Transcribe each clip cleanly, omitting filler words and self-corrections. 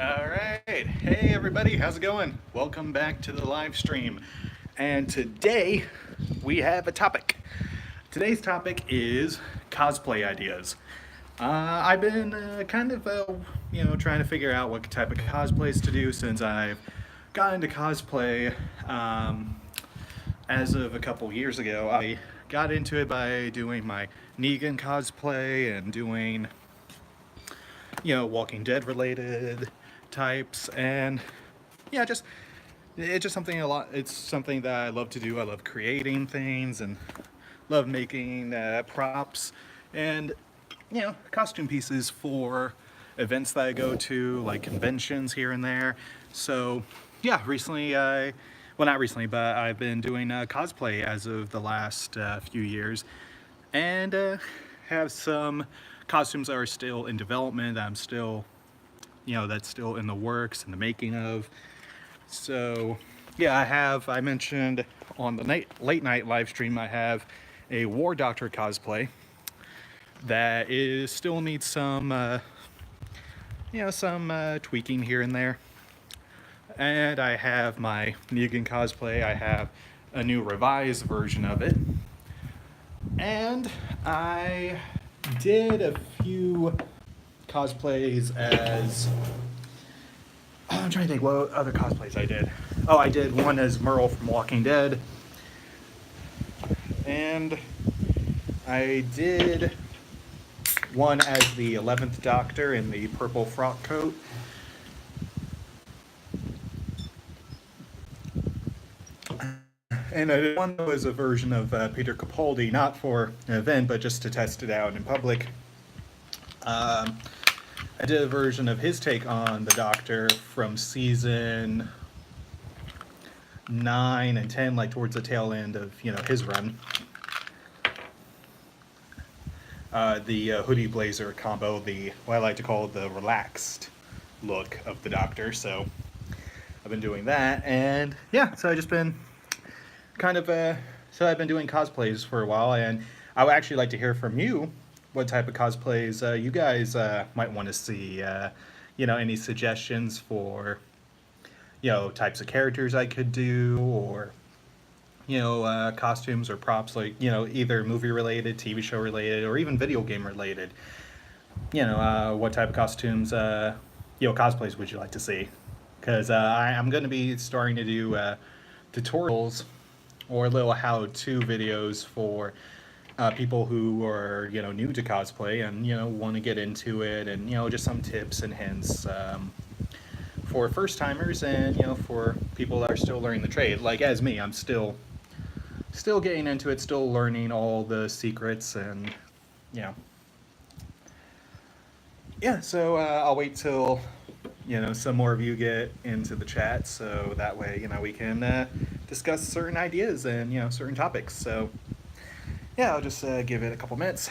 All right. Hey, everybody. How's it going? Welcome back to the live stream. And today we have a topic. Today's topic is cosplay ideas. I've been trying to figure out what type of cosplays to do since I've got into cosplay as of a couple years ago. I got into it by doing my Negan cosplay and doing Walking Dead related types, and yeah, just it's just something a lot. It's something that I love to do. I love creating things and love making props and costume pieces for events that I go to, like conventions here and there. So yeah, well, not recently, but I've been doing cosplay as of the last few years, and have some costumes that are still in development. That I'm still, that's still in the works and the making of. So yeah, I mentioned on the late night live stream, I have a War Doctor cosplay that is still needs some tweaking here and there. And I have my Negan cosplay. I have a new revised version of it. And I did a few cosplays as. I'm trying to think what other cosplays I did. Oh, I did one as Merle from Walking Dead. And I did one as the 11th Doctor in the purple frock coat. And I did one that was a version of Peter Capaldi, not for an event, but just to test it out in public. I did a version of his take on the Doctor from season 9 and 10, like towards the tail end of his run. The hoodie blazer combo, the what I like to call the relaxed look of the Doctor. So I've been doing that, and yeah, so I just been kind of so I've been doing cosplays for a while, and I would actually like to hear from you what type of cosplays you guys might want to see. Any suggestions for types of characters I could do, or costumes or props, like either movie related, TV show related, or even video game related. What type of costumes, cosplays would you like to see? Because I'm going to be starting to do tutorials or little how-to videos for people who are new to cosplay and want to get into it, and just some tips and hints for first timers, and for people that are still learning the trade. Like as me, I'm still getting into it, still learning all the secrets, and yeah. So I'll wait till some more of you get into the chat, so that way we can discuss certain ideas and certain topics. So yeah, I'll just give it a couple minutes.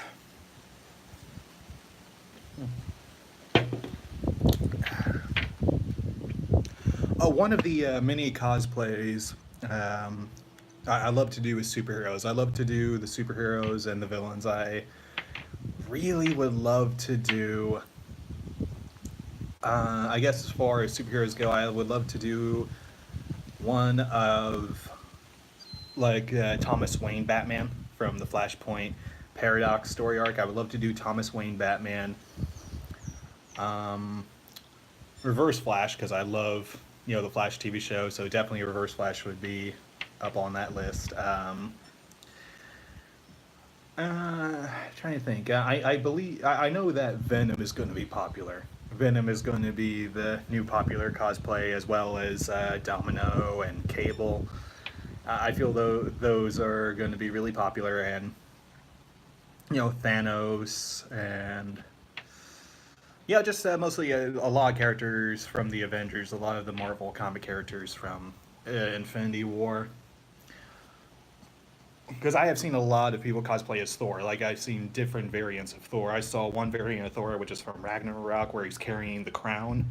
Oh, one of the mini cosplays I love to do is superheroes. I love to do the superheroes and the villains. I really would love to do. I guess as far as superheroes go, I would love to do one of like Thomas Wayne Batman from the Flashpoint Paradox story arc. I would love to do Thomas Wayne Batman. Reverse Flash, because I love the Flash TV show, so definitely Reverse Flash would be up on that list. Trying to think. I know that Venom is going to be popular. Venom is going to be the new popular cosplay, as well as Domino and Cable. I feel though those are going to be really popular, and Thanos, and yeah, just mostly a lot of characters from the Avengers, a lot of the Marvel comic characters from Infinity War. Because I have seen a lot of people cosplay as Thor. Like, I've seen different variants of Thor. I saw one variant of Thor, which is from Ragnarok, where he's carrying the crown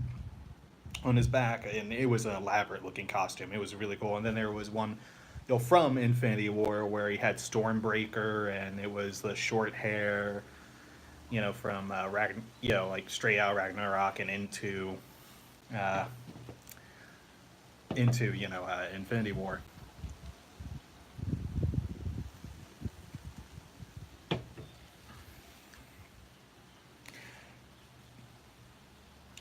on his back, and it was an elaborate looking costume. It was really cool. And then there was one, from Infinity War, where he had Stormbreaker, and it was the short hair, from like straight out Ragnarok and into uh, into Infinity War.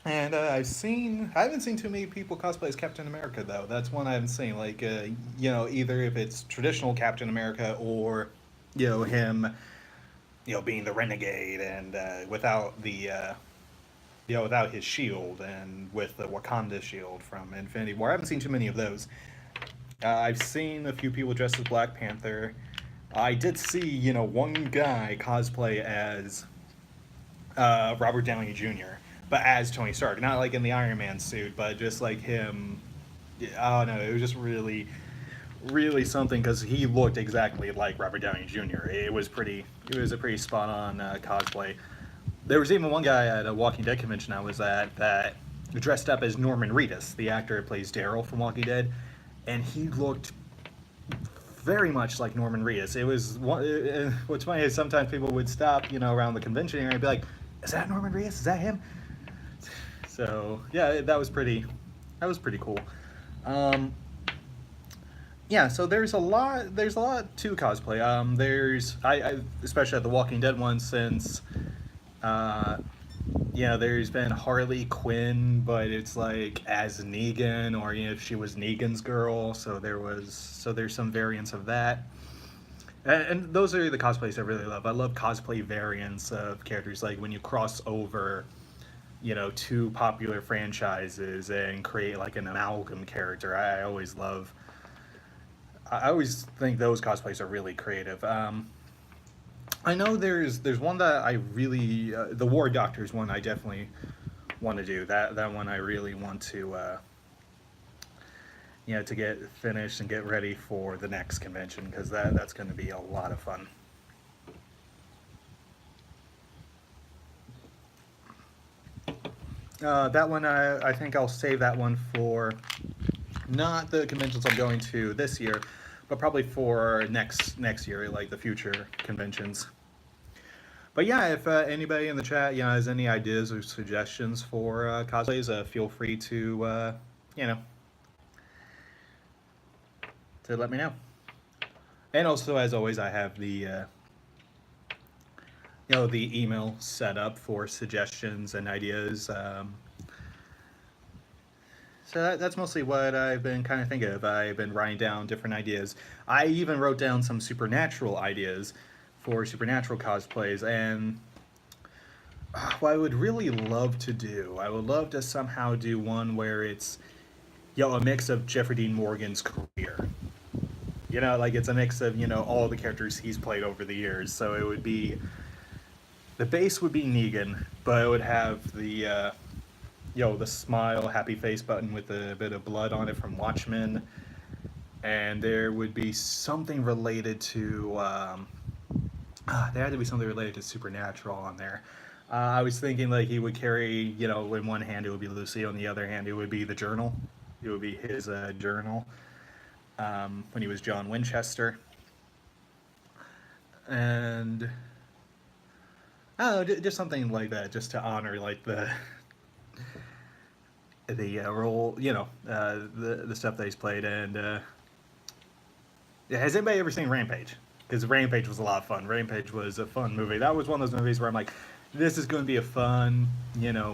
And I haven't seen too many people cosplay as Captain America though. That's one I haven't seen. Like, either if it's traditional Captain America or, him, being the renegade and without his shield and with the Wakanda shield from Infinity War. I haven't seen too many of those. I've seen a few people dressed as Black Panther. I did see, one guy cosplay as Robert Downey Jr., but as Tony Stark, not like in the Iron Man suit, but just like him. Oh no, it was just really, really something because he looked exactly like Robert Downey Jr. It was pretty. It was a pretty spot on cosplay. There was even one guy at a Walking Dead convention I was at that dressed up as Norman Reedus, the actor who plays Daryl from Walking Dead, and he looked very much like Norman Reedus. It was what's funny is sometimes people would stop, around the convention area and be like, "Is that Norman Reedus? Is that him?" So yeah, that was pretty. That was pretty cool. Um, yeah, so there's a lot. There's a lot to cosplay. I especially at the Walking Dead one since uh, there's been Harley Quinn, but it's like as Negan, or if she was Negan's girl. So there's some variants of that, and those are the cosplays I really love. I love cosplay variants of characters, like when you cross over, two popular franchises and create like an amalgam character. I always think those cosplays are really creative. I know there's one that I really the War Doctors one I definitely want to do. That one I really want to to get finished and get ready for the next convention because that's going to be a lot of fun. That one I think I'll save that one for not the conventions I'm going to this year, but probably for next year, like the future conventions. But yeah, if anybody in the chat, has any ideas or suggestions for cosplays, feel free to, you know, to let me know. And also, as always, I have the email set up for suggestions and ideas. So that's mostly what I've been kind of thinking of. I've been writing down different ideas. I even wrote down some supernatural ideas for supernatural cosplays, and what I would really love to do, I would love to somehow do one where it's a mix of Jeffrey Dean Morgan's career. Like it's a mix of all the characters he's played over the years. So it would be the base would be Negan, but it would have the smile, happy face button with a bit of blood on it from Watchmen, and there would be something related to. There had to be something related to Supernatural on there. I was thinking like he would carry, in one hand it would be Lucy, on the other hand it would be the journal. It would be his journal when he was John Winchester, and I don't know, just something like that, just to honor like the role, the stuff that he's played. And has anybody ever seen Rampage? Because Rampage was a lot of fun. Rampage was a fun movie. That was one of those movies where I'm like, this is going to be a fun,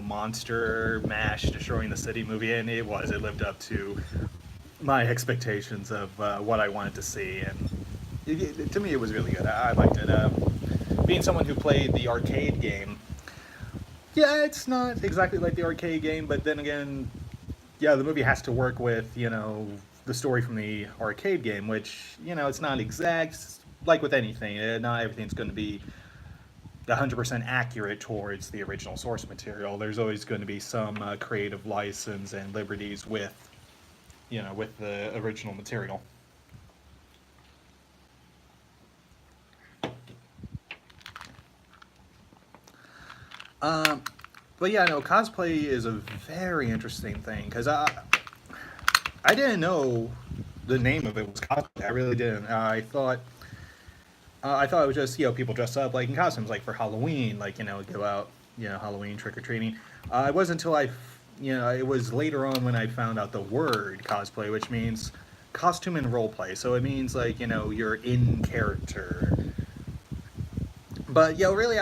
monster mash destroying the city movie, and it was. It lived up to my expectations of what I wanted to see, and to me, it was really good. I liked it. Being someone who played the arcade game, yeah, it's not exactly like the arcade game, but then again, yeah, the movie has to work with the story from the arcade game, which it's not exact. Like with anything, not everything's going to be 100% accurate towards the original source material. There's always going to be some creative license and liberties with the original material. Um, but yeah, no, cosplay is a very interesting thing because I didn't know the name of it was cosplay. I really didn't. I thought it was just people dress up like in costumes, like for Halloween, like go out Halloween trick or treating. It wasn't until I it was later on when I found out the word cosplay, which means costume and role play. So it means like you're in character. But really,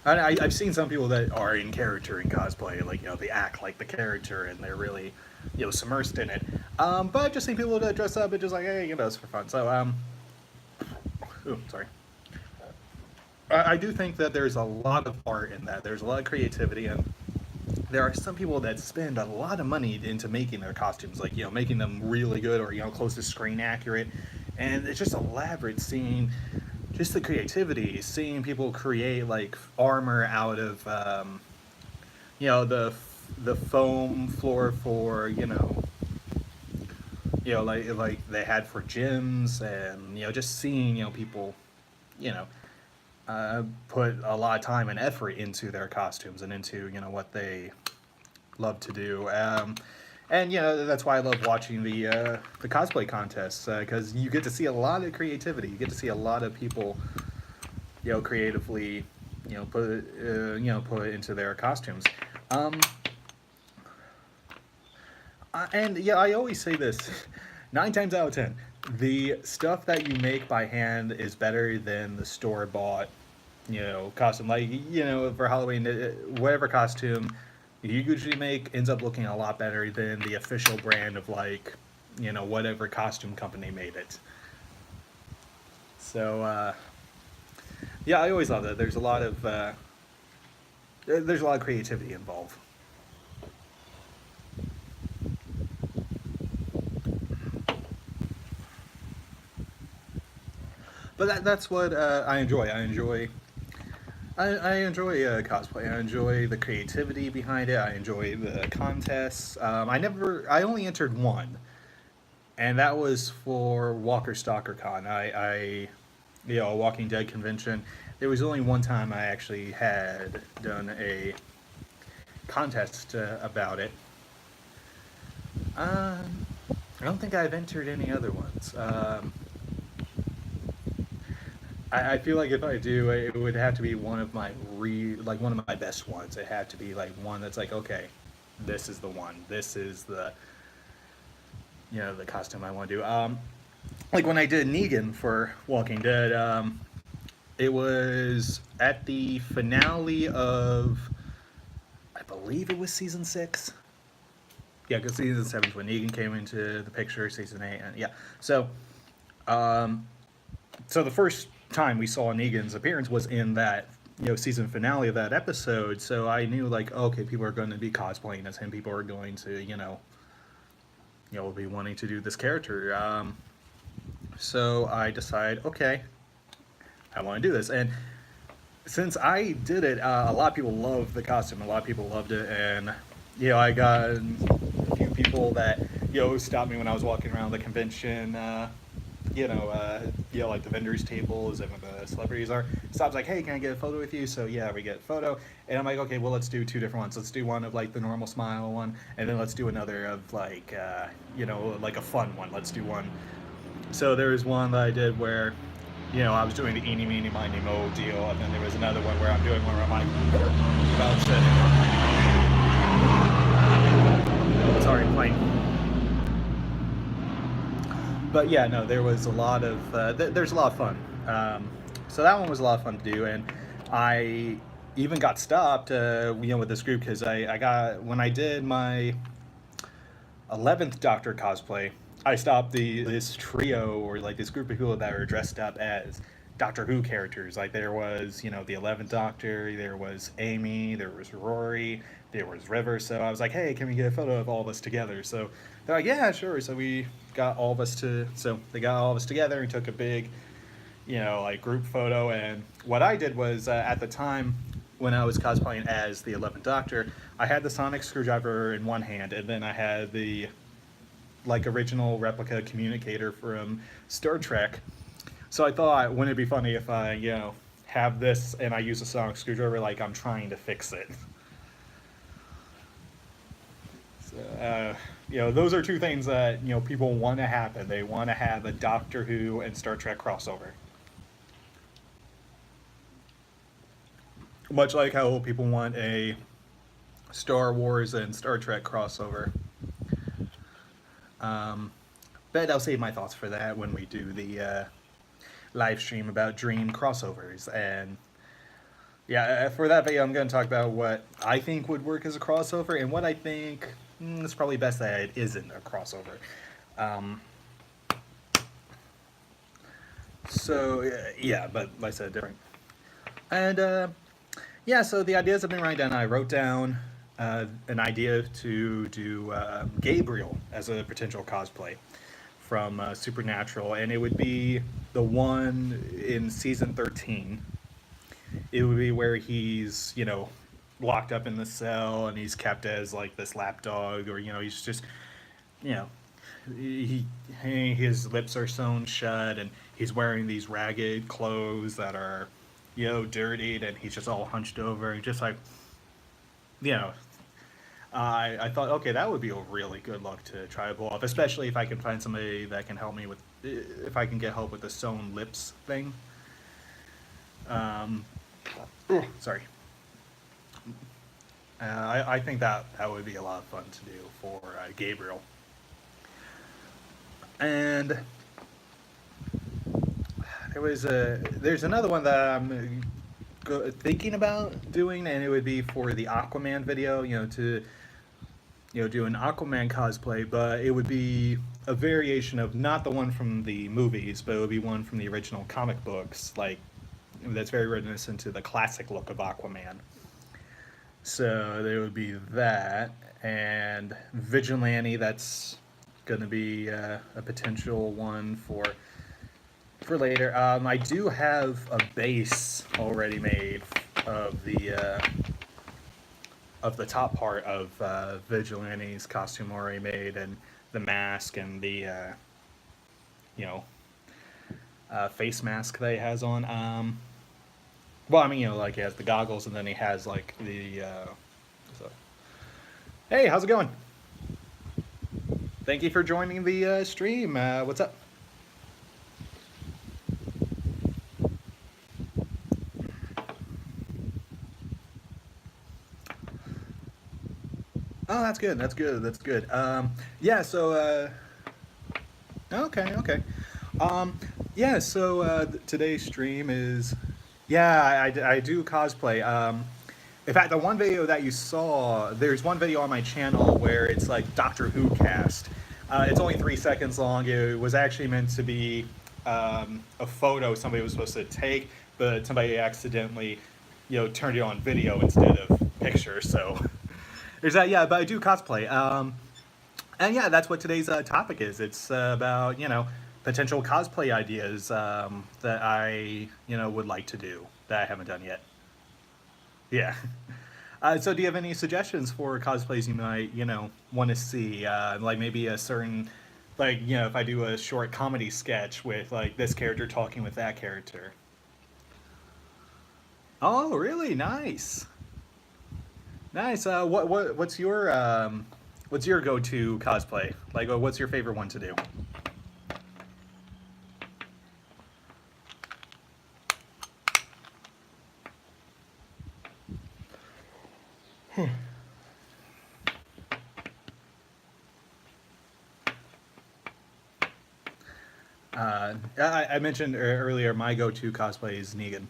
I've seen some people that are in character in cosplay, like they act like the character and they're really submersed in it. But I've just seen people that dress up and just like, hey, it's for fun. So ooh, sorry. I do think that there's a lot of art in that. There's a lot of creativity, and there are some people that spend a lot of money into making their costumes, like making them really good or close to screen accurate, and it's just elaborate seeing just the creativity, seeing people create like armor out of the foam floor for like they had for gyms, and just seeing people you know put a lot of time and effort into their costumes and into what they love to do. And that's why I love watching the cosplay contests, because you get to see a lot of creativity. You get to see a lot of people creatively put it into their costumes. Um, and I always say this: 9 times out of 10, the stuff that you make by hand is better than the store bought costume. Like for Halloween, whatever costume you usually make ends up looking a lot better than the official brand of like whatever costume company made it. So yeah, I always love that. There's a lot of creativity involved. But that's what I enjoy. I enjoy cosplay. I enjoy the creativity behind it. I enjoy the contests. I only entered one, and that was for Walker Stalker Con. A Walking Dead convention. There was only one time I actually had done a contest about it. I don't think I've entered any other ones. I feel like if I do, it would have to be one of my like one of my best ones. It had to be like one that's like, okay, this is the one. This is the costume I want to do. Like when I did Negan for Walking Dead, it was at the finale of, I believe it was season 6. Yeah, because season 7 is when Negan came into the picture. Season 8, and yeah. So, um, so the first time we saw Negan's appearance was in that season finale of that episode. So I knew like, okay, people are going to be cosplaying as him. People are going to be wanting to do this character. So I decided, okay, I want to do this. And since I did it, a lot of people loved the costume. A lot of people loved it, and I got a few people that stopped me when I was walking around the convention. Like the vendors tables and where the celebrities are. So I was like, hey, can I get a photo with you? So yeah, we get a photo. And I'm like, okay, well, let's do 2 different ones. Let's do one of like the normal smile one, and then let's do another of like, like a fun one. Let's do one. So there was one that I did where, I was doing the eeny, meeny, miny, mo deal. And then there was another one where I'm doing one where I'm like, about to, sorry, plane. But yeah, no, there was a lot of there's a lot of fun. So that one was a lot of fun to do, and I even got stopped, with this group because I got when I did my 11th Doctor cosplay, I stopped this trio or like this group of people that were dressed up as Doctor Who characters. Like there was the 11th Doctor, there was Amy, there was Rory, there was River. So I was like, hey, can we get a photo of all of us together? So they're like, yeah, sure. So they got all of us together and took a big, like group photo. And what I did was at the time when I was cosplaying as the 11th Doctor, I had the sonic screwdriver in one hand, and then I had the like original replica communicator from Star Trek. So I thought, wouldn't it be funny if I, have this and I use a sonic screwdriver like I'm trying to fix it? So, those are two things that people want to happen. They want to have a Doctor Who and Star Trek crossover. Much like how people want a Star Wars and Star Trek crossover. But I'll save my thoughts for that when we do the live stream about dream crossovers. And yeah, for that video, I'm going to talk about what I think would work as a crossover and what I think it's probably best that it isn't a crossover. Um, yeah, but like I said, different. And yeah, so the ideas I've been writing down, I wrote down an idea to do Gabriel as a potential cosplay from Supernatural, and it would be the one in season 13. It would be where he's, locked up in the cell and he's kept as like this lapdog, or he's just, you know, he his lips are sewn shut and he's wearing these ragged clothes that are, dirtied, and he's just all hunched over and just like, you know, I thought, okay, that would be a really good look to try to pull off, especially if I can find somebody that can help me with, if I can get help with the sewn lips thing. Um, Sorry. I think that would be a lot of fun to do for Gabriel. And there's another one that I'm thinking about doing, and it would be for the Aquaman video. To do an Aquaman cosplay, but it would be a variation of not the one from the movies, but it would be one from the original comic books, like that's very reminiscent to the classic look of Aquaman. So there would be that, and Vigilante. That's going to be a potential one for later. I do have a base already made of the top part of Vigilante's costume already made, and the mask and the you know face mask that he has on. Well, I mean, like he has the goggles, and then he has like the. So. Hey, how's it going? Thank you for joining the stream. What's up? Oh, that's good. That's good. That's good. Yeah. So. Okay. Okay. Yeah. So today's stream is. Yeah, I do cosplay. In fact, the one video that you saw, there's one video on my channel where it's like Doctor Who cast. It's only 3 seconds long. It was actually meant to be a photo somebody was supposed to take, but somebody accidentally, turned it on video instead of picture. So there's that. Yeah, but I do cosplay. And yeah, that's what today's topic is. It's about potential cosplay ideas that I would like to do that I haven't done yet. Yeah. So do you have any suggestions for cosplays you might, want to see? Like maybe a certain, like, if I do a short comedy sketch with like this character talking with that character. Oh, really? Nice. Nice. What's your go-to cosplay? Like, what's your favorite one to do? I mentioned earlier my go-to cosplay is Negan.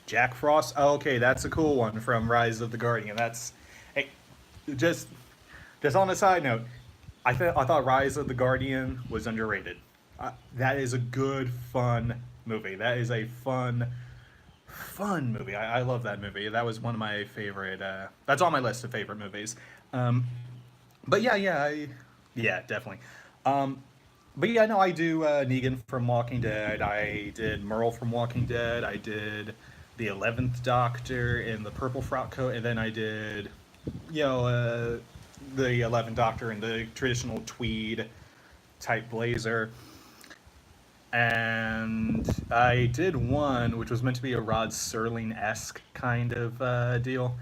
Jack Frost. Oh, okay, that's a cool one from Rise of the Guardian. That's hey, just just on a side note, I thought Rise of the Guardian was underrated. That is a good, fun movie. That is a fun movie. I love that movie. That was one of my favorite. That's on my list of favorite movies. Um, but yeah, definitely. Um, but yeah, no, I do Negan from Walking Dead. I did Merle from Walking Dead. I did the 11th Doctor in the purple frock coat, and then I did, you know, uh, the 11th Doctor in the traditional tweed type blazer. And I did one which was meant to be a Rod Serling esque kind of deal,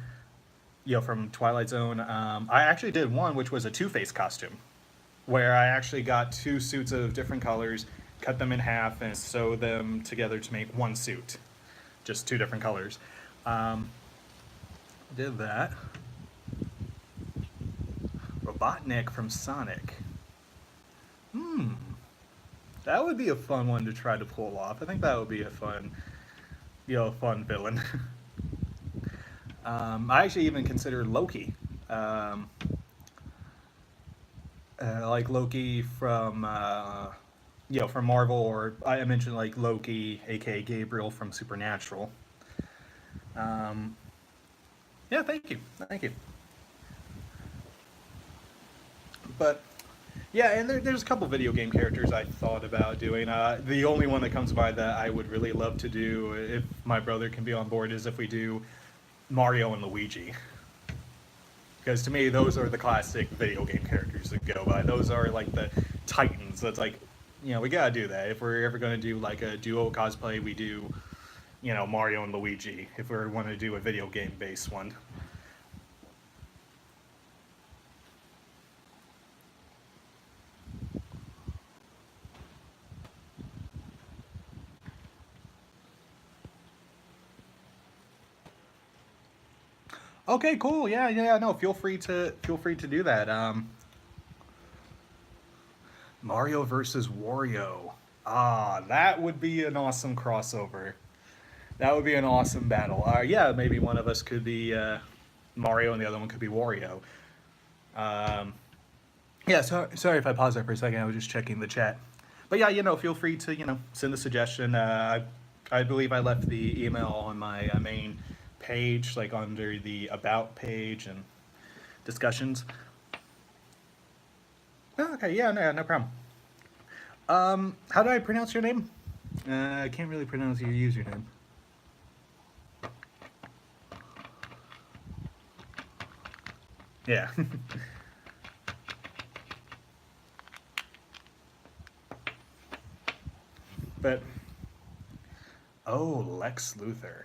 from Twilight Zone. I actually did one which was a Two Face costume, where I actually got two suits of different colors, cut them in half, and sew them together to make one suit, just two different colors. Um, did that. Robotnik from Sonic. That would be a fun one to try to pull off. I think that would be a fun, fun villain. I actually even considered Loki. Um, like Loki from from Marvel, or I mentioned like Loki, aka Gabriel from Supernatural. Um, yeah, thank you. But yeah, and there's a couple video game characters I thought about doing. The only one that comes by that I would really love to do if my brother can be on board is if we do Mario and Luigi. Because to me, those are the classic video game characters that go by. Those are like the titans. That's like, we gotta do that. If we're ever gonna do like a duo cosplay, we do, Mario and Luigi. If we want to do a video game based one. Okay, cool. Yeah, yeah. No, feel free to do that. Mario versus Wario. Ah, that would be an awesome crossover. That would be an awesome battle. Yeah, maybe one of us could be Mario and the other one could be Wario. Um, yeah, sorry if I paused there for a second. I was just checking the chat. But yeah, feel free to send a suggestion. I believe I left the email on my main page, like under the about page and discussions. Oh, okay, yeah, no problem. How do I pronounce your name? I can't really pronounce your username. Yeah. But oh, Lex Luthor.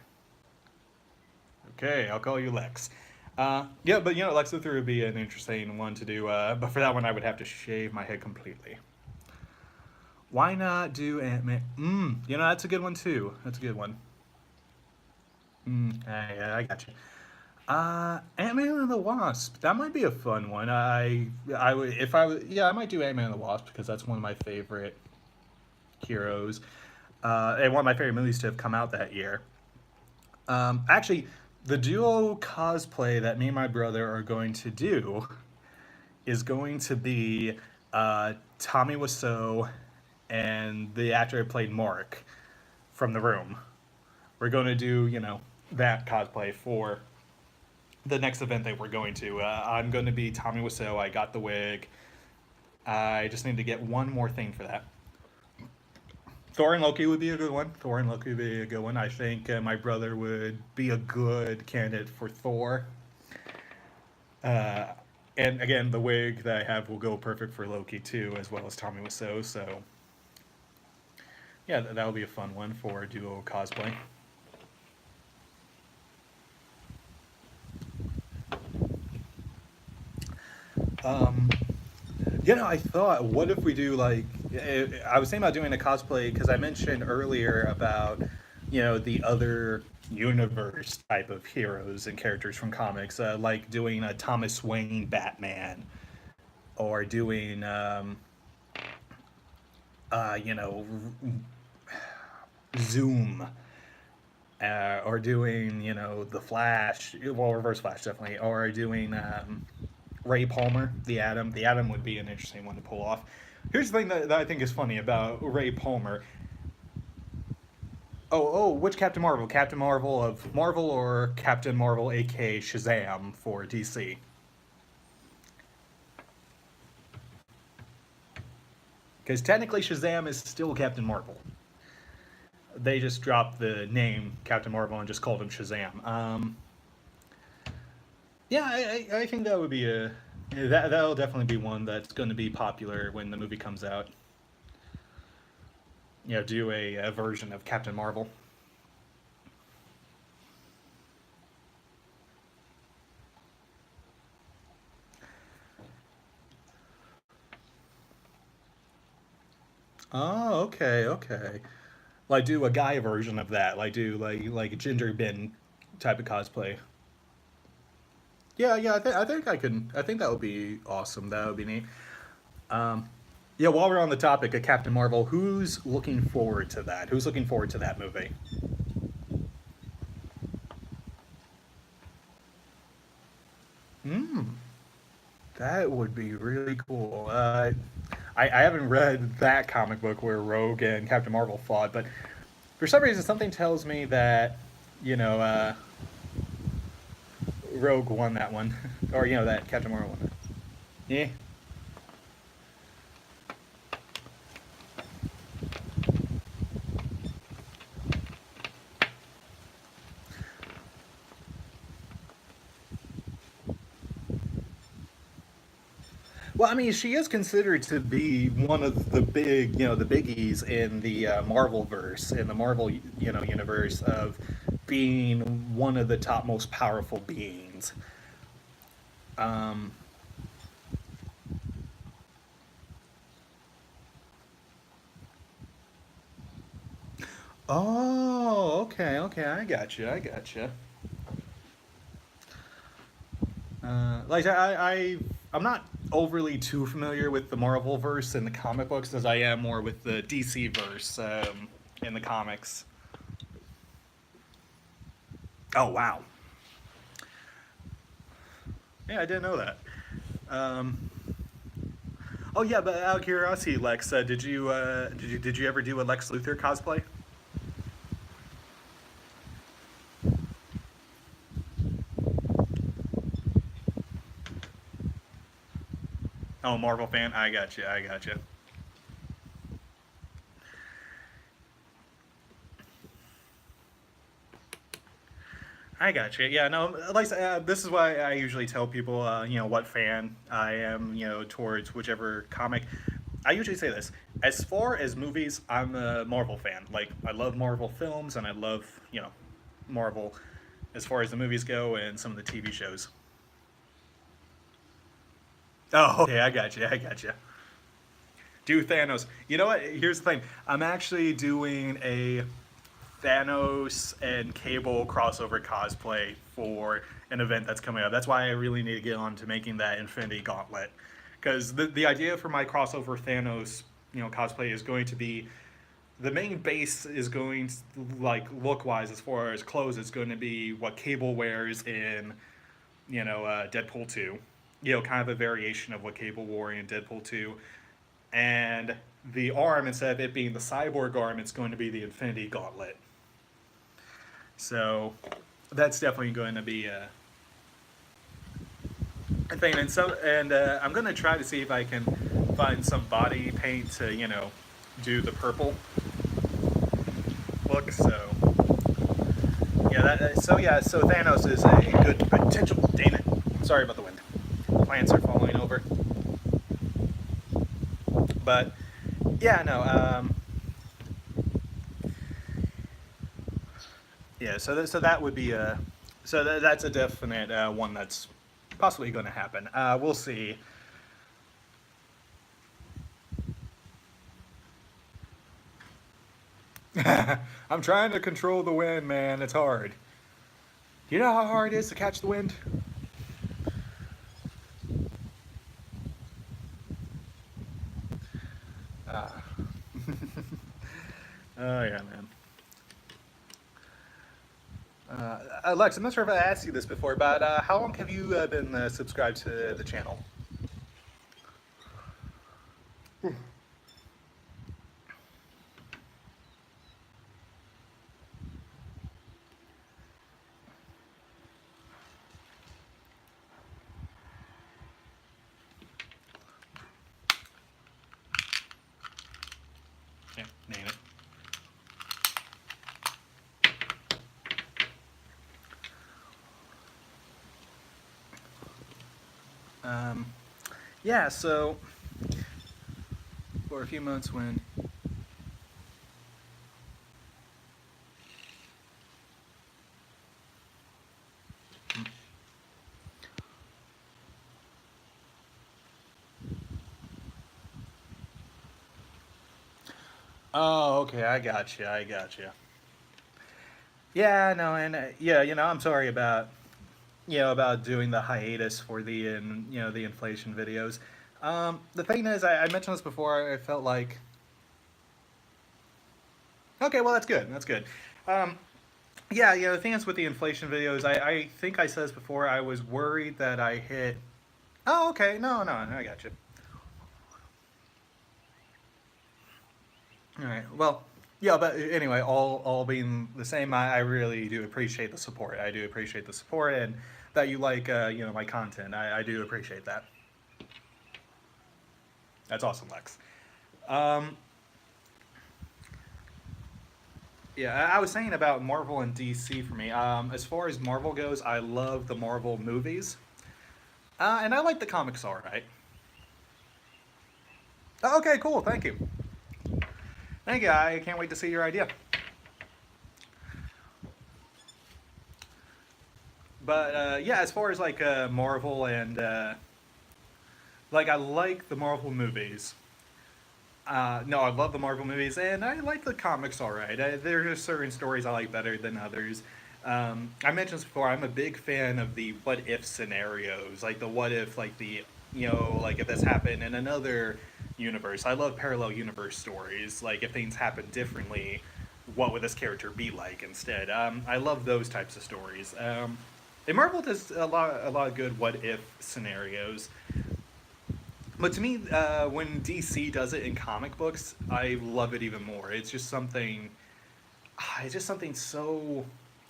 Okay, I'll call you Lex. Yeah, but Lex Luthor would be an interesting one to do. But for that one, I would have to shave my head completely. Why not do Ant Man? That's a good one too. That's a good one. I got you. Ant Man and the Wasp. That might be a fun one. I would if I was yeah I might do Ant Man and the Wasp because that's one of my favorite heroes, and one of my favorite movies to have come out that year. Actually, the duo cosplay that me and my brother are going to do is going to be Tommy Wiseau and the actor who played Mark from The Room. We're going to do, that cosplay for the next event that we're going to. I'm going to be Tommy Wiseau. I got the wig. I just need to get one more thing for that. Thor and Loki would be a good one. Thor and Loki would be a good one. I think my brother would be a good candidate for Thor. Uh, and again, the wig that I have will go perfect for Loki too, as well as Tommy Wiseau. So yeah, that would be a fun one for duo cosplay. Um, I thought, what if we do like, I was thinking about doing a cosplay because I mentioned earlier about, the other universe type of heroes and characters from comics, like doing a Thomas Wayne Batman, or doing, uh, you know, Zoom, or doing, the Flash, well, Reverse Flash definitely, or doing Ray Palmer, the Atom. The Atom would be an interesting one to pull off. Here's the thing that I think is funny about Ray Palmer. Oh, which Captain Marvel? Captain Marvel of Marvel or Captain Marvel, aka Shazam for DC? Because technically Shazam is still Captain Marvel. They just dropped the name Captain Marvel and just called him Shazam. Yeah, I think that would be that'll definitely be one that's going to be popular when the movie comes out. Do a version of Captain Marvel. Oh, okay, okay. Like do a guy version of that. Like do like a Ginger Ben type of cosplay. Yeah, yeah, I think I can. I think that would be awesome. That would be neat. Um, yeah, while we're on the topic of Captain Marvel, who's looking forward to that? Who's looking forward to that movie? Hmm, that would be really cool. I haven't read that comic book where Rogue and Captain Marvel fought, but for some reason, something tells me that you know Rogue won that one, or that Captain Marvel won it. Yeah. Well, I mean, she is considered to be one of the big, the biggies in the Marvel verse, in the Marvel, universe of being one of the top most powerful beings. Um, oh, okay, okay, I got you, I got you. Like I'm not overly too familiar with the Marvel verse in the comic books as I am more with the DC verse in the comics. Oh wow, yeah, I didn't know that. Um, oh yeah, but out of curiosity, Lex, did you ever do a Lex Luthor cosplay? Oh, Marvel fan, I got you, I got you. I got you. Yeah, no, like this is why I usually tell people, what fan I am, towards whichever comic. I usually say this: as far as movies, I'm a Marvel fan. Like, I love Marvel films, and I love, Marvel as far as the movies go and some of the TV shows. Oh, okay, I got you. I got you. Do Thanos. You know what? Here's the thing. I'm actually doing a Thanos and Cable crossover cosplay for an event that's coming up. That's why I really need to get on to making that Infinity Gauntlet. Because the idea for my crossover Thanos, cosplay is going to be the main base is going to, like, look wise as far as clothes, it's going to be what Cable wears in Deadpool 2. Kind of a variation of what Cable wore in Deadpool 2. And the arm, instead of it being the cyborg arm, it's going to be the Infinity Gauntlet. So that's definitely going to be a thing. And I'm going to try to see if I can find some body paint to do the purple look. So yeah, so Thanos is a good potential. Damn it! Sorry about the wind. Plants are falling over. But yeah, no. Yeah, so that would be a that's a definite one that's possibly going to happen. We'll see. I'm trying to control the wind, man. It's hard. Do you know how hard it is to catch the wind? Uh, oh yeah, man. Alex, I'm not sure if I asked you this before, but how long have you been subscribed to the channel? Yeah, name it. Um, yeah, so for a few months when. Oh, okay, I got you. I got you. Yeah, no, and yeah, I'm sorry about. about doing the hiatus for the inflation videos. The thing is, I mentioned this before. I felt like, okay, well that's good. That's good. Um, yeah, the thing is with the inflation videos, I think I said this before. I was worried that I hit. Oh, okay. No, no, I got you. All right. Well, yeah, but anyway, all being the same, I really do appreciate the support. I do appreciate the support and that you like my content. I do appreciate that. That's awesome, Lex. Um, yeah, I was saying about Marvel and DC for me. As far as Marvel goes, I love the Marvel movies, and I like the comics all right. Oh, okay, cool. Thank you. Thank you. I can't wait to see your idea. But yeah, as far as like Marvel and like I like the Marvel movies. No, I love the Marvel movies, and I like the comics all right. There are just certain stories I like better than others. I mentioned this before. I'm a big fan of the what if scenarios, like the what if, like the like if this happened in another universe. I love parallel universe stories. Like if things happen differently, what would this character be like instead? I love those types of stories. And Marvel does a lot of good what if scenarios. But to me, when DC does it in comic books, I love it even more. It's just something so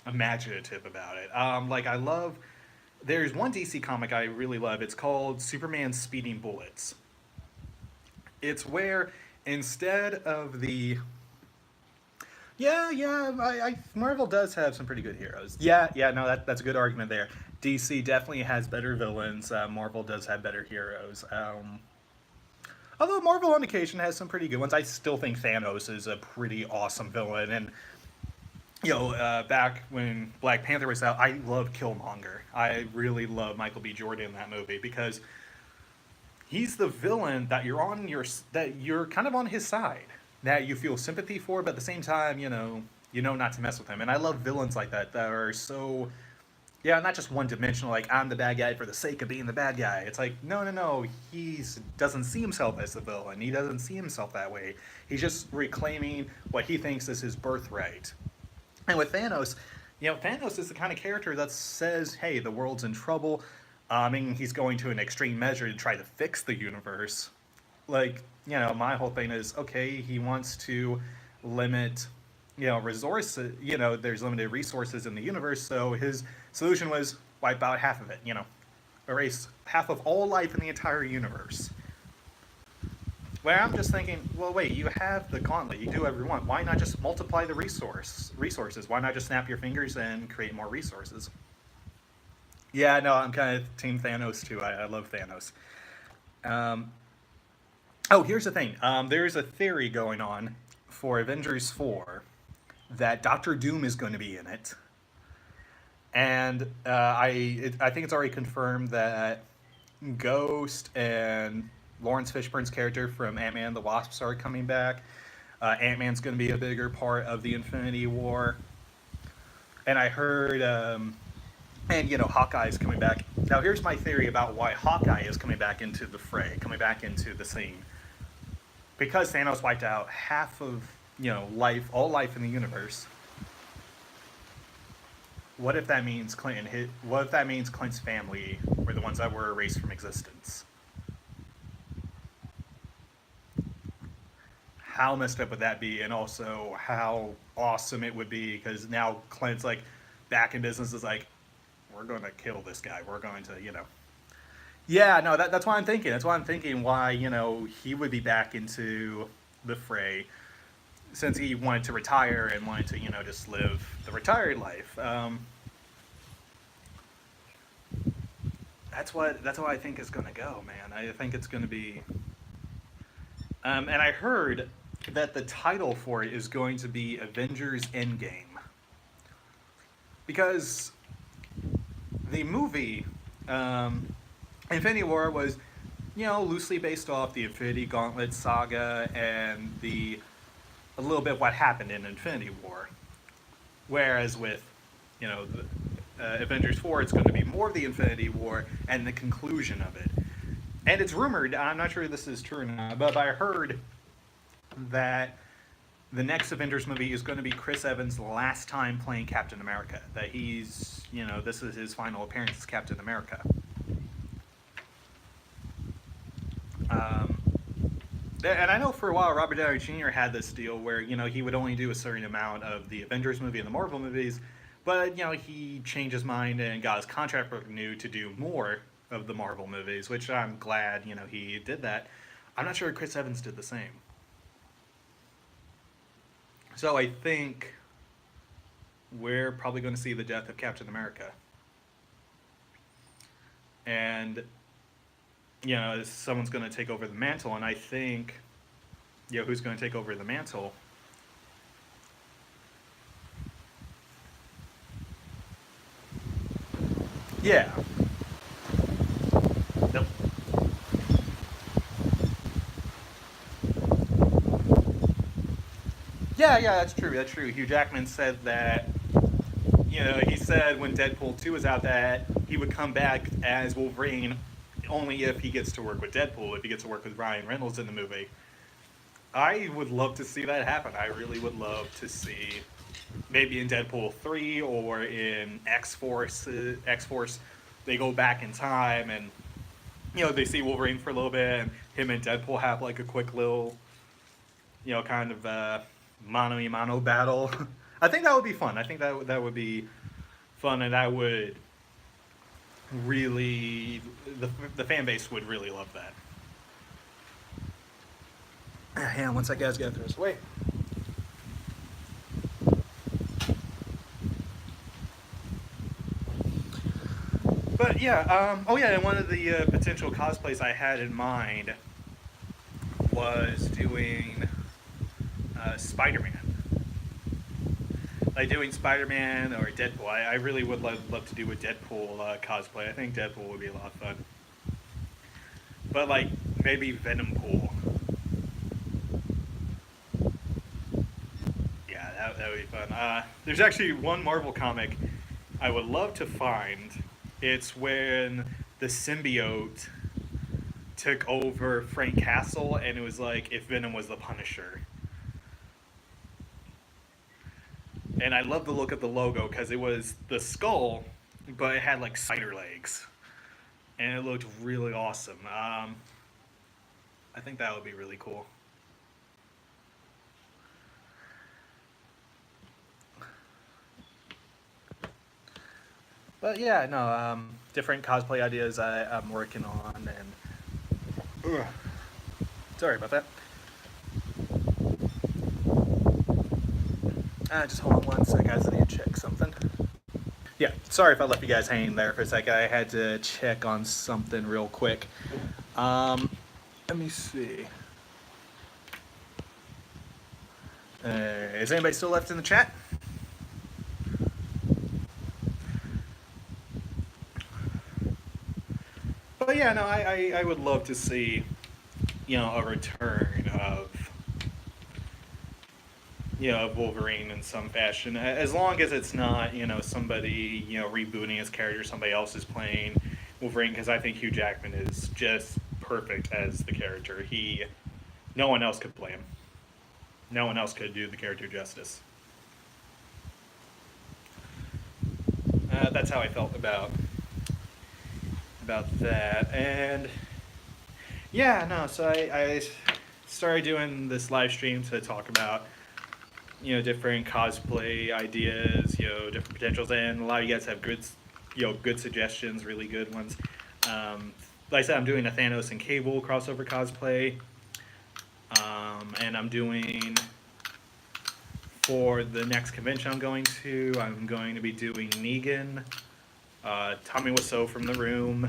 imaginative about it. Like I love. There's one DC comic I really love. It's called Superman Speeding Bullets. It's where instead of the Marvel does have some pretty good heroes. Yeah, no, that's a good argument there. DC definitely has better villains. Marvel does have better heroes. Although Marvel on occasion has some pretty good ones, I still think Thanos is a pretty awesome villain. And back when Black Panther was out, I loved Killmonger. I really love Michael B. Jordan in that movie because he's the villain that you're kind of on his side, that you feel sympathy for, but at the same time, you know not to mess with him. And I love villains like that are so yeah, not just one dimensional, like I'm the bad guy for the sake of being the bad guy. It's like, no, no, no. He doesn't see himself as the villain. He doesn't see himself that way. He's just reclaiming what he thinks is his birthright. And with Thanos, Thanos is the kind of character that says, hey, the world's in trouble. I mean, he's going to an extreme measure to try to fix the universe. Like, my whole thing is, okay, he wants to limit resources. There's limited resources in the universe, so his solution was wipe out half of it. Erase half of all life in the entire universe. Where I'm just thinking, well, wait, you have the gauntlet, you do whatever you want. Why not just multiply the resources? Why not just snap your fingers and create more resources? Yeah, no, I'm kind of Team Thanos too. I love Thanos. Um, oh, here's the thing. There's a theory going on for Avengers 4 that Doctor Doom is going to be in it, and I think it's already confirmed that Ghost and Lawrence Fishburne's character from Ant Man and the Wasp are coming back. Ant Man's going to be a bigger part of the Infinity War, and I heard, and Hawkeye's coming back. Now, here's my theory about why Hawkeye is coming back into the fray, coming back into the scene. Because Thanos wiped out half of life, all life in the universe. What if that means Clinton hit? What if that means Clint's family were the ones that were erased from existence? How messed up would that be? And also, how awesome it would be because now Clint's like back in business. Is like, we're going to kill this guy. We're going to. Yeah, no, that's what I'm thinking. That's why I'm thinking why he would be back into the fray since he wanted to retire and wanted to just live the retired life. That's what I think is going to go, man. I think it's going to be. And I heard that the title for it is going to be Avengers Endgame because the movie Infinity War was loosely based off the Infinity Gauntlet saga and a little bit what happened in Infinity War. Whereas with, Avengers 4, it's going to be more of the Infinity War and the conclusion of it. And it's rumored, I'm not sure if this is true or not, but I heard that the next Avengers movie is going to be Chris Evans' last time playing Captain America. That he's, this is his final appearance as Captain America. Um, and I know for a while Robert Downey Jr. had this deal where, he would only do a certain amount of the Avengers movie and the Marvel movies, but, he changed his mind and got his contract renewed to do more of the Marvel movies, which I'm glad, he did that. I'm not sure Chris Evans did the same. So I think we're probably going to see the death of Captain America. And, someone's going to take over the mantle, and I think, who's going to take over the mantle? Yeah. Nope. Yeah, that's true. That's true. Hugh Jackman said that, he said when Deadpool 2 was out that he would come back as Wolverine only if he gets to work with Deadpool, if he gets to work with Ryan Reynolds in the movie. I would love to see that happen. I really would love to see maybe in Deadpool 3 or in X-Force, they go back in time and, they see Wolverine for a little bit and him and Deadpool have like a quick little, kind of mano-a-mano battle. I think that would be fun. I think that would be fun, and that would really, the fan base would really love that. Hang on one second, guys, gotta throw this away. But yeah, oh yeah, and one of the potential cosplays I had in mind was doing Spider-Man. Like doing Spider-Man or Deadpool. I really would love to do a Deadpool cosplay. I think Deadpool would be a lot of fun. But like maybe Venom Pool. Yeah, that would be fun. There's actually one Marvel comic I would love to find. It's when the symbiote took over Frank Castle, and it was like if Venom was the Punisher. And I love the look of the logo because it was the skull, but it had like spider legs, and it looked really awesome. I think that would be really cool. But yeah, no, different cosplay ideas I'm working on, and sorry about that. Just hold on one sec, guys. I need to check something. Yeah, sorry if I left you guys hanging there for a second. I had to check on something real quick. Let me see. Is anybody still left in the chat? But yeah, no, I would love to see, a return of, of Wolverine in some fashion, as long as it's not, somebody, rebooting his character, somebody else is playing Wolverine, because I think Hugh Jackman is just perfect as the character. No one else could play him. No one else could do the character justice. That's how I felt about that. And yeah, no, so I started doing this live stream to talk about, different cosplay ideas, different potentials, and a lot of you guys have good suggestions, really good ones. Like I said, I'm doing a Thanos and Cable crossover cosplay, and I'm doing, for the next convention I'm going to be doing Negan, Tommy Wiseau from The Room,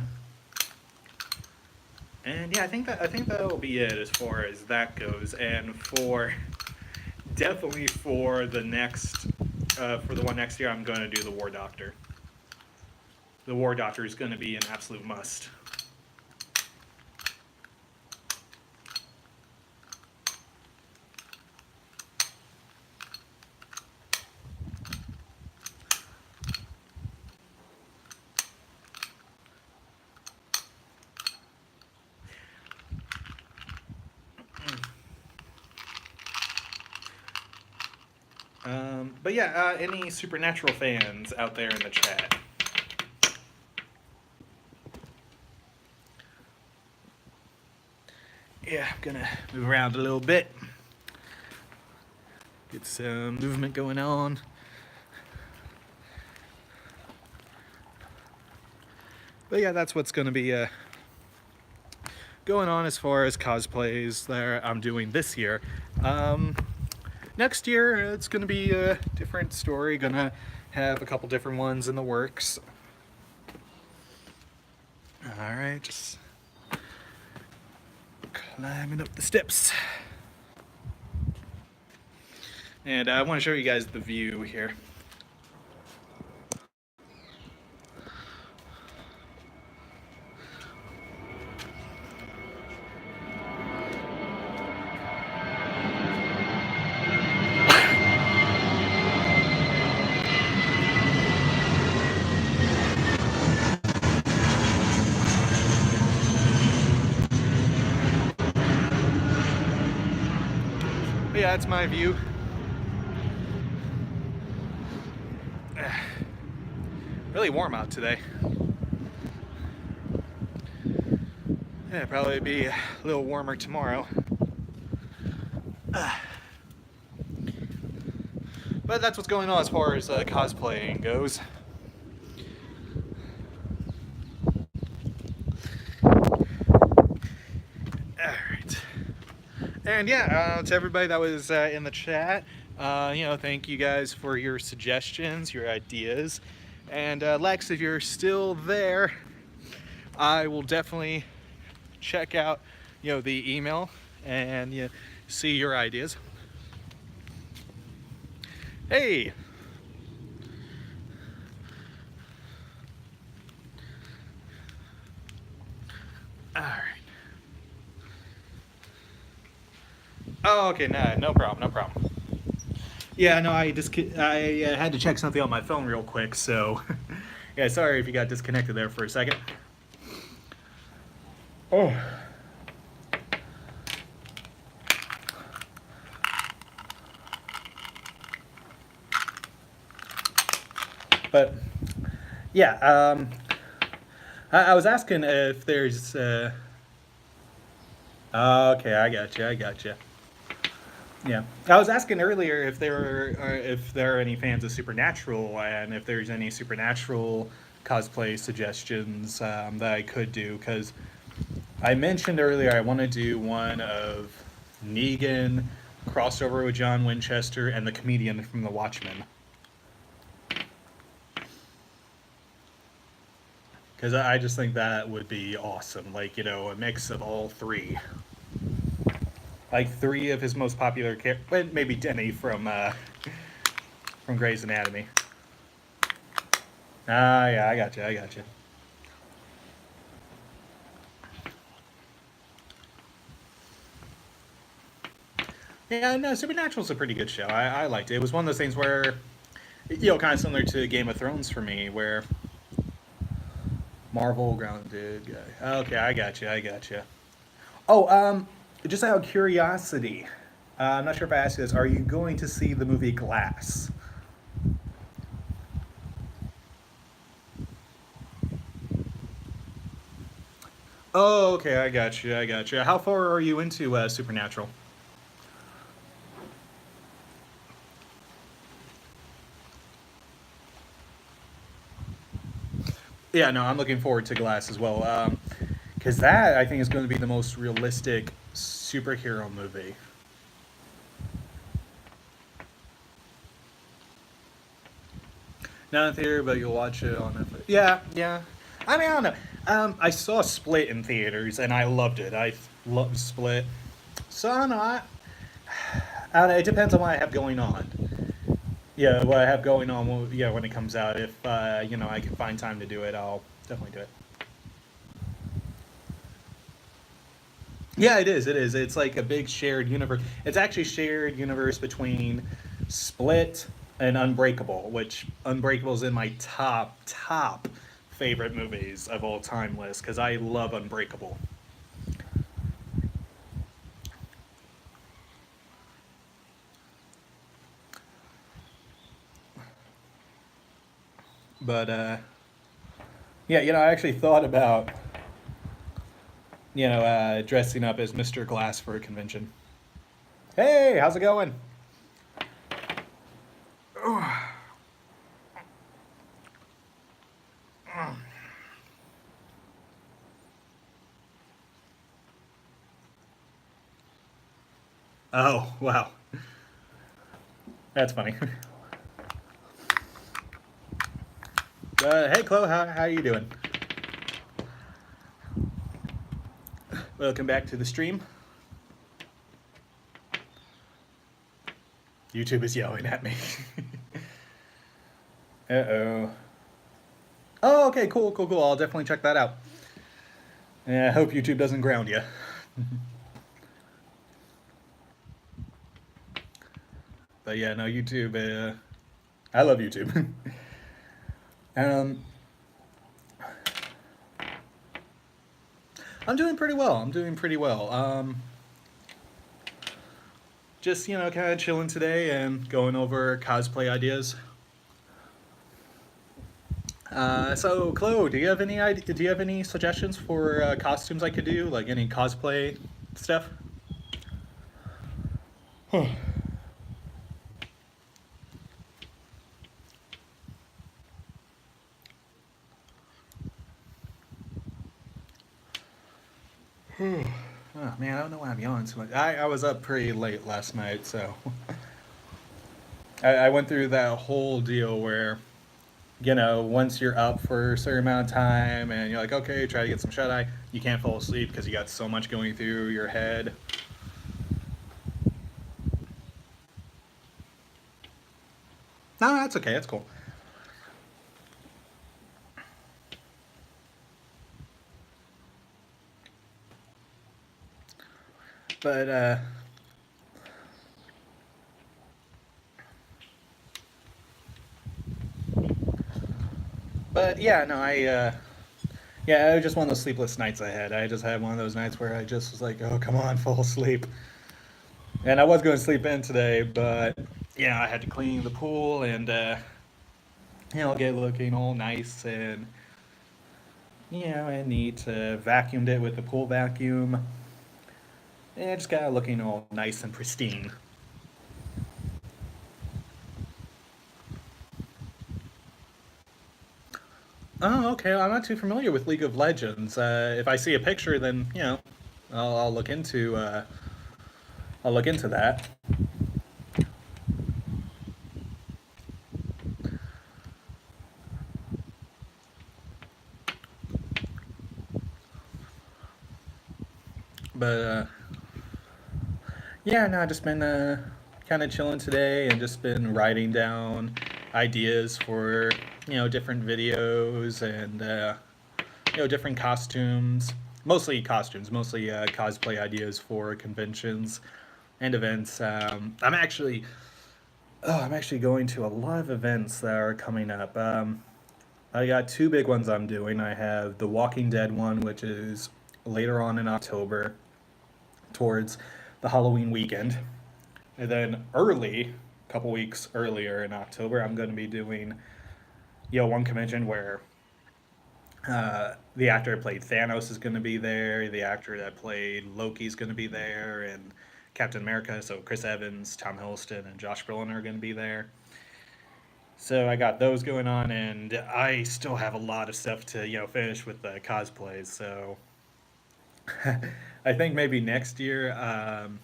and yeah, I think that'll be it as far as that goes. And definitely for the one next year, I'm going to do the War Doctor. The War Doctor is going to be an absolute must. But yeah, any Supernatural fans out there in the chat? Yeah, I'm gonna move around a little bit. Get some movement going on. But yeah, that's what's gonna be going on as far as cosplays that I'm doing this year. Next year, it's gonna be a different story. Gonna have a couple different ones in the works. All right, just climbing up the steps. And I want to show you guys the view here. But yeah, that's my view. Really warm out today. Yeah, probably be a little warmer tomorrow. But that's what's going on as far as cosplaying goes. Alright. And yeah, to everybody that was in the chat, thank you guys for your suggestions, your ideas. And Lex, if you're still there, I will definitely check out, the email and see your ideas. Hey! Alright. Oh, okay, no problem, no problem. Yeah, no, I had to check something on my phone real quick, so yeah, sorry if you got disconnected there for a second. Oh. But yeah, I was asking if there's. Okay, I got you. Yeah, I was asking earlier if there are any fans of Supernatural, and if there's any Supernatural cosplay suggestions that I could do, because I mentioned earlier I want to do one of Negan crossover with John Winchester and the comedian from The Watchmen. Because I just think that would be awesome. Like, a mix of all three. Like, three of his most popular characters. Well, maybe Denny from Grey's Anatomy. Ah, yeah, I got you. Yeah, no, Supernatural's a pretty good show. I liked it. It was one of those things where, kind of similar to Game of Thrones for me, where Marvel grounded guy. Okay, I got you. Oh, just out of curiosity, I'm not sure if I asked you this. Are you going to see the movie Glass? Oh, okay, I got you. How far are you into Supernatural? Yeah, no, I'm looking forward to Glass as well. Because that, I think, is going to be the most realistic superhero movie. Not in theater, but you'll watch it on Netflix. Yeah. I mean, I don't know. I saw Split in theaters, and I loved it. I loved Split. So, I don't know. I don't know. It depends on what I have going on. Yeah, what I have going on, when it comes out. If, I can find time to do it, I'll definitely do it. Yeah, it is. It's like a big shared universe. It's actually shared universe between Split and Unbreakable, which Unbreakable is in my top favorite movies of all time list because I love Unbreakable. But yeah, I actually thought about dressing up as Mr. Glass for a convention. Hey, how's it going? Oh, wow. That's funny. Hey, Chloe, how you doing? Welcome back to the stream. YouTube is yelling at me. Uh-oh. Oh, okay, cool, cool, cool. I'll definitely check that out. Yeah, I hope YouTube doesn't ground you. But yeah, no, YouTube, I love YouTube. um, I'm doing pretty well. I'm doing pretty well. Just, kind of chilling today and going over cosplay ideas. So, Chloe, do you have any suggestions for costumes I could do, like any cosplay stuff? Oh man, I don't know why I'm yawning so much. I was up pretty late last night, so I went through that whole deal where, once you're up for a certain amount of time and you're like, okay, try to get some shut eye, you can't fall asleep because you got so much going through your head. No, that's okay, that's cool. But, yeah, no, yeah, it was just one of those sleepless nights I had. I just had one of those nights where I just was like, oh, come on, fall asleep. And I was going to sleep in today, but yeah, I had to clean the pool and get looking all nice and and neat. Vacuumed it with the pool vacuum, and it just got looking all nice and pristine. Oh, okay. I'm not too familiar with League of Legends. If I see a picture, then I'll look into that. But yeah, no, I just been kind of chilling today and just been writing down ideas for different videos and different costumes, mostly costumes, mostly cosplay ideas for conventions and events. I'm actually going to a lot of events that are coming up. I got two big ones I'm doing. I have the Walking Dead one, which is later on in October, towards the Halloween weekend. And then a couple weeks earlier in October, I'm going to be doing, one convention where the actor that played Thanos is going to be there, the actor that played Loki is going to be there, and Captain America, so Chris Evans, Tom Hiddleston, and Josh Brolin are going to be there. So I got those going on, and I still have a lot of stuff to finish with the cosplays. So I think maybe next year I'm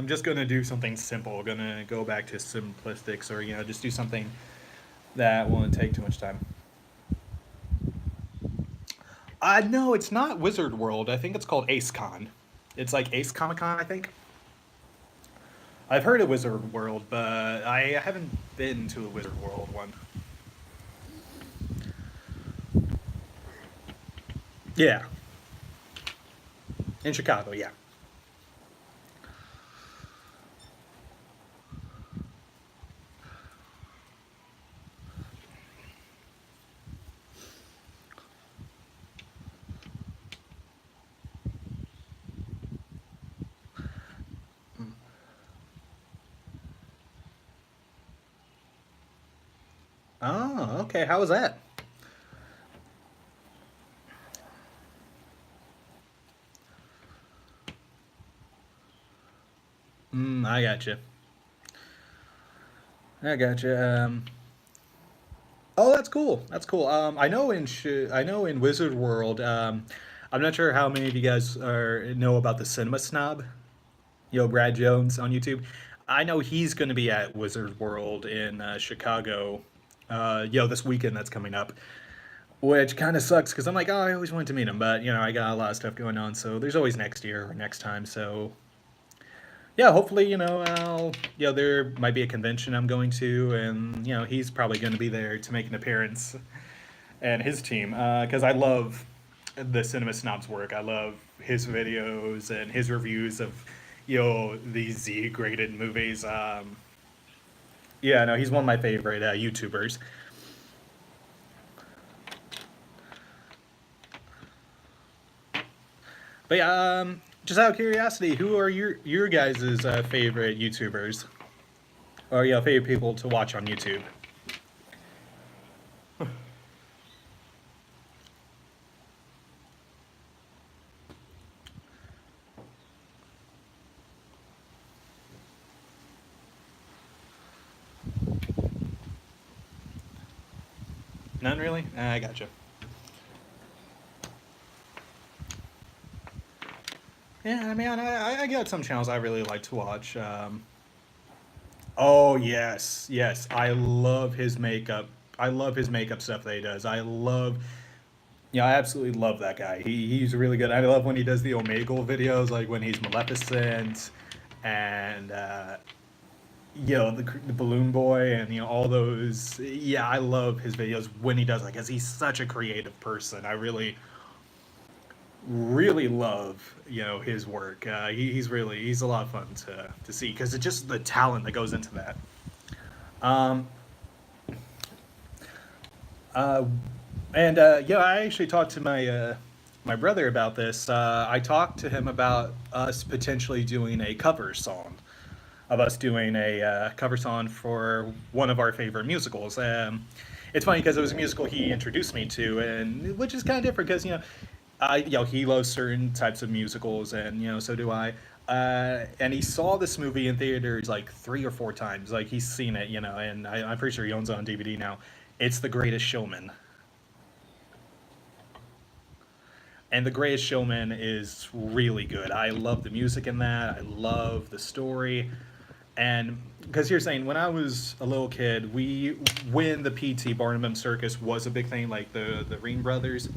just gonna do something simple. Gonna go back to simplistics, or just do something that won't take too much time. No, it's not Wizard World. I think it's called Ace Con. It's like Ace Comic Con, I think. I've heard of Wizard World, but I haven't been to a Wizard World one. Yeah, in Chicago. Yeah. Oh, okay. How was that? I gotcha. I gotcha. Oh, that's cool. That's cool. I know in Wizard World. I'm not sure how many of you guys know about the Cinema Snob. Brad Jones on YouTube. I know he's going to be at Wizard World in Chicago. This weekend that's coming up, which kind of sucks because I'm like, oh, I always wanted to meet him, but I got a lot of stuff going on. So there's always next year or next time. So yeah, hopefully, there might be a convention I'm going to, and he's probably going to be there to make an appearance, and his team, because I love the Cinema Snob's work. I love his videos and his reviews of these Z graded movies. Yeah, no, he's one of my favorite YouTubers. But yeah, just out of curiosity, who are your guys' favorite YouTubers, or favorite people to watch on YouTube? None really. I gotcha. Yeah, I mean, I got some channels I really like to watch. Oh yes, yes, I love his makeup. I love his makeup stuff that he does. I absolutely love that guy. He's really good. I love when he does the Omegle videos, like when he's Maleficent, and the Balloon Boy, and all those. Yeah, I love his videos when he does that because he's such a creative person. I really love his work. He's a lot of fun to see because it's just the talent that goes into that. Um, uh, and I actually talked to my brother about this. I talked to him about us potentially doing a cover song, of us doing a cover song for one of our favorite musicals. It's funny because it was a musical he introduced me to, and which is kind of different because he loves certain types of musicals, and so do I. And he saw this movie in theaters like 3 or 4 times. Like he's seen it, and I'm pretty sure he owns it on DVD now. It's The Greatest Showman, and The Greatest Showman is really good. I love the music in that. I love the story. And because you're saying when I was a little kid, when the PT Barnum Circus was a big thing, like the Ring Brothers.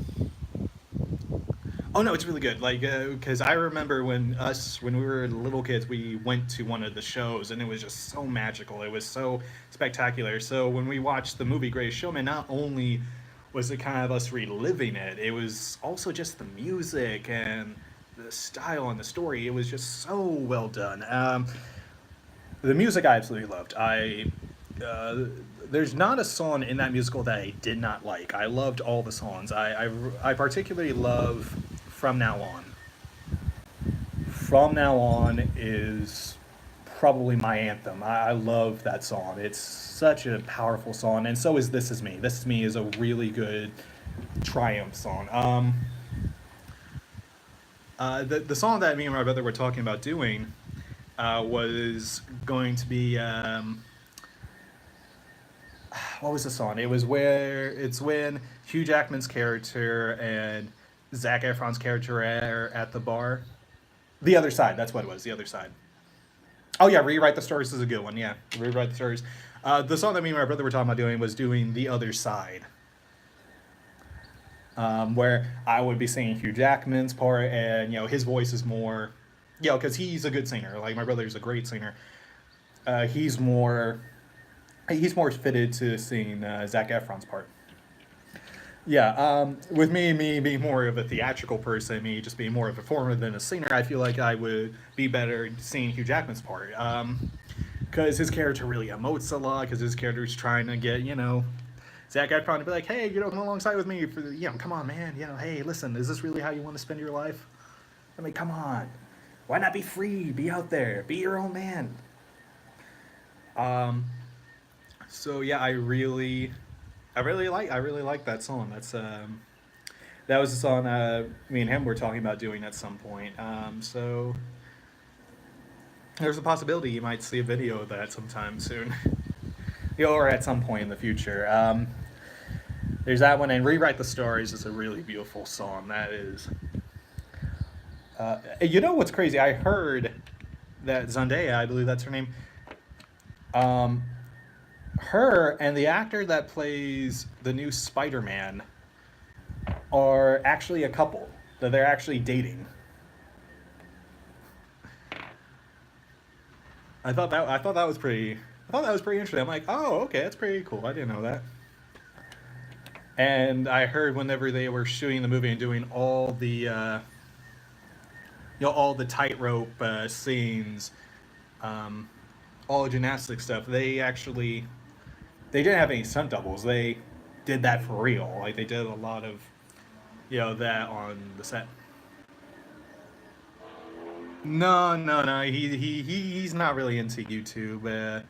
Oh no, it's really good. Like because I remember when we were little kids, we went to one of the shows and it was just so magical. It was so spectacular. So when we watched the movie Greatest Showman, not only was it kind of us reliving it, it was also just the music and the style and the story. It was just so well done. The music I absolutely loved. Uh, there's not a song in that musical that I did not like. I loved all the songs. I particularly love From Now On. From Now On is probably my anthem. I love that song. It's such a powerful song, and so is This Is Me. This Is Me is a really good triumph song. The song that me and my brother were talking about doing was going to be what was the song? It's when Hugh Jackman's character and Zac Efron's character are at the bar. The Other Side. That's what it was. The Other Side. Oh yeah, Rewrite the Stories is a good one. Yeah, Rewrite the Stories. The song that me and my brother were talking about doing was doing The Other Side, where I would be singing Hugh Jackman's part, and his voice is more, because he's a good singer. Like my brother's a great singer. Uh, he's more he's more fitted to sing Zac Efron's part. Yeah, with me being more of a theatrical person, me just being more of a performer than a singer, I feel like I would be better singing Hugh Jackman's part. Because his character really emotes a lot, because his character's trying to get, Zac Efron to be like, hey, come alongside with me for come on, man, hey, listen, is this really how you want to spend your life? I mean, come on. Why not be free? Be out there. Be your own man. Um, so yeah, I really like that song. That was a song me and him were talking about doing at some point. So there's a possibility you might see a video of that sometime soon, or at some point in the future. There's that one, and "Rewrite the Stories" is a really beautiful song. That is. You know what's crazy? I heard that Zendaya, I believe that's her name. Um, Her and the actor that plays the new Spider-Man are actually a couple. That they're actually dating. I thought that was pretty interesting. I'm like, oh, okay, that's pretty cool. I didn't know that. And I heard whenever they were shooting the movie and doing all the all the tightrope scenes, um, all the gymnastic stuff, they didn't have any stunt doubles. They did that for real. Like they did a lot of that on the set. No, no, no. He's not really into YouTube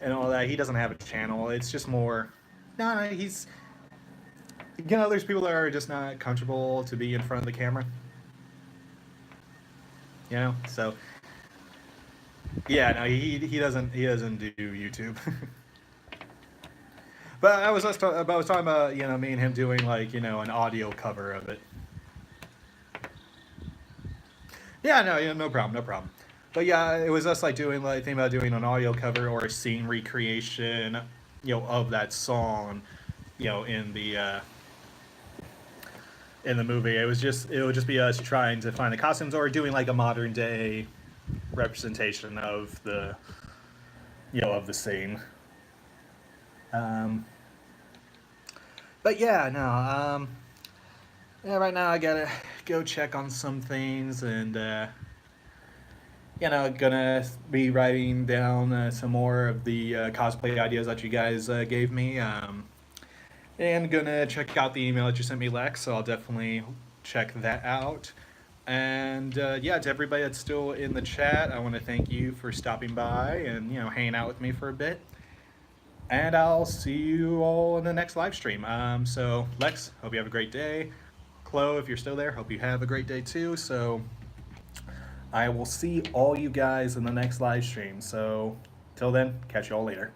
and all that. He doesn't have a channel. It's just more. No, no. He's there's people that are just not comfortable to be in front of the camera. So yeah, no, he doesn't do YouTube. But I was talking about me and him doing like an audio cover of it. Yeah, no, yeah, no problem, no problem. But yeah, it was us like doing like thinking about doing an audio cover or a scene recreation, of that song, in the movie. It would just be us trying to find the costumes or doing like a modern day representation of the of the scene. Um, but yeah, no, yeah, right now I gotta go check on some things and gonna be writing down some more of the cosplay ideas that you guys gave me. And gonna check out the email that you sent me, Lex. So I'll definitely check that out. And yeah, to everybody that's still in the chat, I want to thank you for stopping by and hanging out with me for a bit. And I'll see you all in the next live stream. So Lex, hope you have a great day. Chloe, if you're still there, hope you have a great day too. So I will see all you guys in the next live stream. So till then, catch you all later.